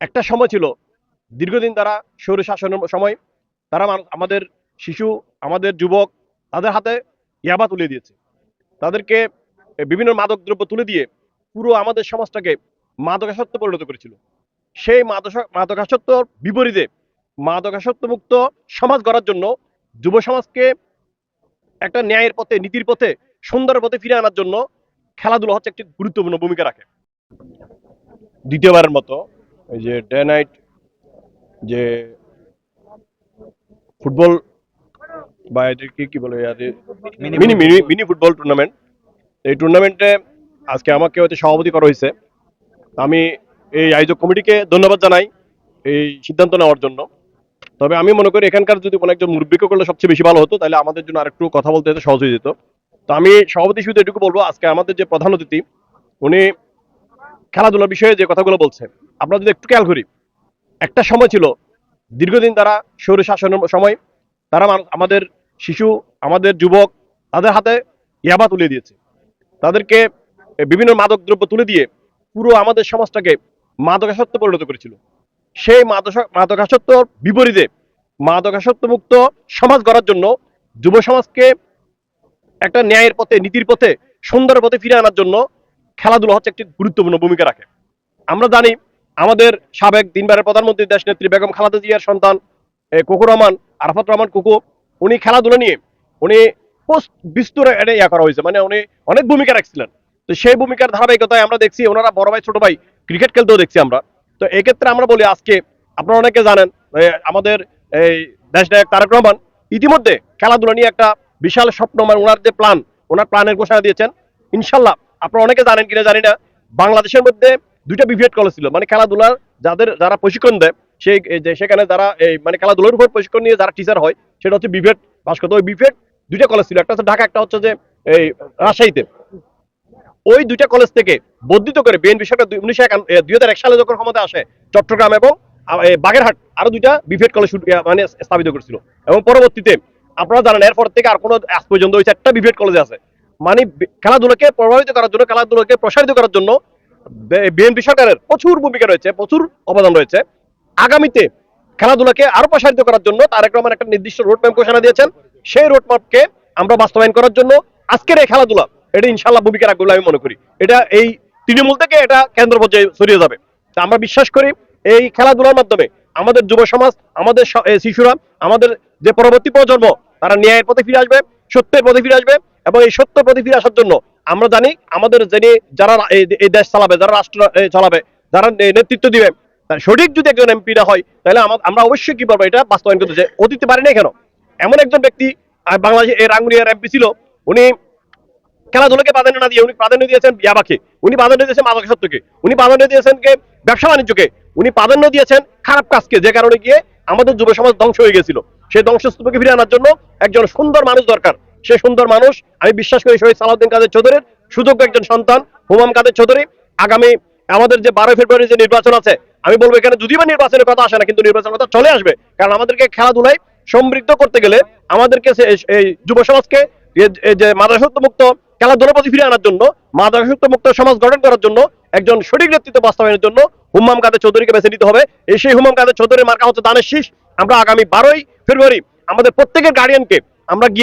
একটা সময় ছিল দীর্ঘদিন তারা স্বৈর শাসনের সময় তারা আমাদের শিশু, আমাদের যুবক, তাদের হাতে ইয়াবা তুলে দিয়েছে। তাদেরকে বিভিন্ন মাদক দ্রব্য তুলে দিয়ে পুরো আমাদের সমাজটাকে মাদকাসক্ত পরিণত করেছিল। সেই মাদকাসক্তর বিপরীতে মাদকাসক্ত মুক্ত সমাজ গড়ার জন্য যুব সমাজকে একটা ন্যায়ের পথে, নীতির পথে, সুন্দর পথে ফিরে আনার জন্য খেলাধুলা হচ্ছে একটি গুরুত্বপূর্ণ ভূমিকা রাখে। দ্বিতীয়বারের মতো এই যে ডে নাইট যে ফুটবল বা এদেরকে কি বলে mini mini mini football tournament, এই টুর্নামেন্টে আজকে আমাকে হয়তো সভাপতি করা হয়েছে। আমি এই আয়োজক কমিটিকে ধন্যবাদ জানাই এই সিদ্ধান্ত নেওয়ার জন্য। তবে আমি মনে করি এখানকার যদি কোনো একজন মুরব্বীকে করলে সবচেয়ে বেশি ভালো হতো, তাহলে আমাদের জন্য আরেকটু কথা বলতে হতে সহজ হয়ে যেত। তো আমি সভাপতি শুধু এটুকু বলবো, আজকে আমাদের যে প্রধান অতিথি উনি খেলাধুলার বিষয়ে যে কথাগুলো বলছেন, আমরা যদি একটু খেয়াল করি, একটা সময় ছিল দীর্ঘদিন তারা স্বৈর শাসনের সময় তারা আমাদের শিশু, আমাদের যুবক, তাদের হাতে ইয়াবা তুলে দিয়েছে। তাদেরকে বিভিন্ন মাদক দ্রব্য তুলে দিয়ে পুরো আমাদের সমাজটাকে মাদকাসক্ত পরিণত করেছিল। সেই মাদকাসক্তর বিপরীতে মাদকাসক্ত মুক্ত সমাজ গড়ার জন্য যুব সমাজকে একটা ন্যায়ের পথে, নীতির পথে, সুন্দর পথে ফিরে আনার জন্য খেলাধুলা হচ্ছে একটি গুরুত্বপূর্ণ ভূমিকা রাখে। আমরা জানি আমাদের সাবেক তিনবারের প্রধানমন্ত্রী দেশ নেত্রী বেগম খালেদা জিয়ার সন্তান কোকো রহমান, আরাফাত রহমান কোকো, উনি খেলাধুলা নিয়ে উনি বিস্তর ইয়া করা হয়েছে, মানে উনি অনেক ভূমিকা রাখছিলেন। তো সেই ভূমিকার ধারাবাহিকতায় আমরা দেখছি ওনারা বড় ভাই ছোট ভাই ক্রিকেট খেলতেও দেখছি আমরা। তো এক্ষেত্রে আমরা বলি, আজকে আপনারা অনেকে জানেন আমাদের এই দেশ নায়ক তারেক রহমান ইতিমধ্যে খেলাধুলা নিয়ে একটা বিশাল স্বপ্ন, মানে ওনার যে প্ল্যান, ওনার প্ল্যানের ঘোষণা দিয়েছেন। ইনশাল্লাহ আপনারা অনেকে জানেন কিনা জানি না, বাংলাদেশের মধ্যে দুইটা বিভিএড কলেজ ছিল, মানে খেলাধুলার যারা প্রশিক্ষণ দেয় সেই সেখানে যারা এই মানে খেলাধুলার উপর প্রশিক্ষণ নিয়ে যারা টিচার হয়, সেটা হচ্ছে বিভিএড ভাস্কর। ওই বিভিএড দুইটা কলেজ ছিল, একটা হচ্ছে ঢাকা, একটা হচ্ছে যে এই রাজশাহীতে। ওই দুইটা কলেজ থেকে বর্ধিত করে বিএনপি সরকার 2001 সালে যখন ক্ষমতা আসে, চট্টগ্রাম এবং বাগেরহাট আরো দুইটা বিভিএড কলেজ মানে স্থাপিত করেছিল। এবং পরবর্তীতে আপনারা জানেন এরপর থেকে আর কোনো আজ পর্যন্ত ওই 4টা বিভিএড কলেজ আছে। মানে খেলাধুলাকে প্রভাবিত করার জন্য, খেলাধুলাকে প্রসারিত করার জন্য বিএনপি সরকারের প্রচুর ভূমিকা রয়েছে, প্রচুর অবদান রয়েছে। আগামীতে খেলাধুলাকে আরো প্রসারিত করার জন্য তারেক রহমান একটা নির্দিষ্ট রোডম্যাপ ঘোষণা দিয়েছেন। সেই রোডম্যাপকে আমরা বাস্তবায়ন করার জন্য আজকের এই খেলাধুলা এটা ইনশাল্লাহ ভূমিকা রাখবে বলে আমি মনে করি। এটা এই তৃণমূল থেকে এটা কেন্দ্র পর্যায়ে ছড়িয়ে যাবে। আমরা বিশ্বাস করি এই খেলাধুলার মাধ্যমে আমাদের যুব সমাজ, আমাদের শিশুরা, আমাদের যে পরবর্তী প্রজন্ম, তারা ন্যায়ের পথে ফিরে আসবে, সত্যের পথে ফিরে আসবে। এবং এই সত্য পথে ফিরে আসার জন্য আমরা জানি আমাদের যারা এই দেশ চালাবে, যারা রাষ্ট্র চালাবে, যারা নেতৃত্ব দিবে, সঠিক যদি একজন এমপি না হয়, তাহলে আমরা অবশ্যই কি পারবো এটা বাস্তবায়ন করতে চাই। অতীতে পারি না কেন? এমন একজন ব্যক্তি বাংলাদেশের রাঙ্গুনিয়ার এমপি ছিল, উনি খেলাধুলাকে প্রাধান্য না দিয়ে উনি প্রাধান্য দিয়েছেন ইয়াবাকে, উনি প্রাধান্য দিয়েছেন মাদকাসক্তকে, উনি প্রাধান্য দিয়েছেন ব্যবসা বাণিজ্যকে, উনি প্রাধান্য দিয়েছেন খারাপ কাজকে, যে কারণে গিয়ে আমাদের যুব সমাজ ধ্বংস হয়ে গেছিল। সেই ধ্বংসস্তূপকে ফিরে আনার জন্য একজন সুন্দর মানুষ দরকার। সে সুন্দর মানুষ আমি বিশ্বাস করি শহীদ সালাউদ্দিন কাদের চৌধুরীর সুযোগ্য একজন সন্তান হুমাম কাদের চৌধুরী। আগামী আমাদের যে 12 ফেব্রুয়ারি যে নির্বাচন আছে, আমি বলবো এখানে যদি বা নির্বাচনের কথা আসে না, কিন্তু নির্বাচনের কথা চলে আসবে। কারণ আমাদেরকে খেলাধুলায় সমৃদ্ধ করতে গেলে আমাদেরকে এই যুব সমাজকে যে মাদকাসক্ত মুক্ত খেলাধুলার প্রতি ফিরে আনার জন্য, মাদকাসক্ত মুক্ত সমাজ গঠন করার জন্য একজন সঠিক নেতৃত্ব বাস্তবায়নের জন্য হুমাম কাদের চৌধুরীকে বেছে নিতে হবে। সেই হুমাম কাদের চৌধুরীর মার্কা হচ্ছে ধানের শীষ। আমরা আগামী 12ই ফেব্রুয়ারি আমাদের প্রত্যেকের গার্ডিয়ানকে আমরা গিয়ে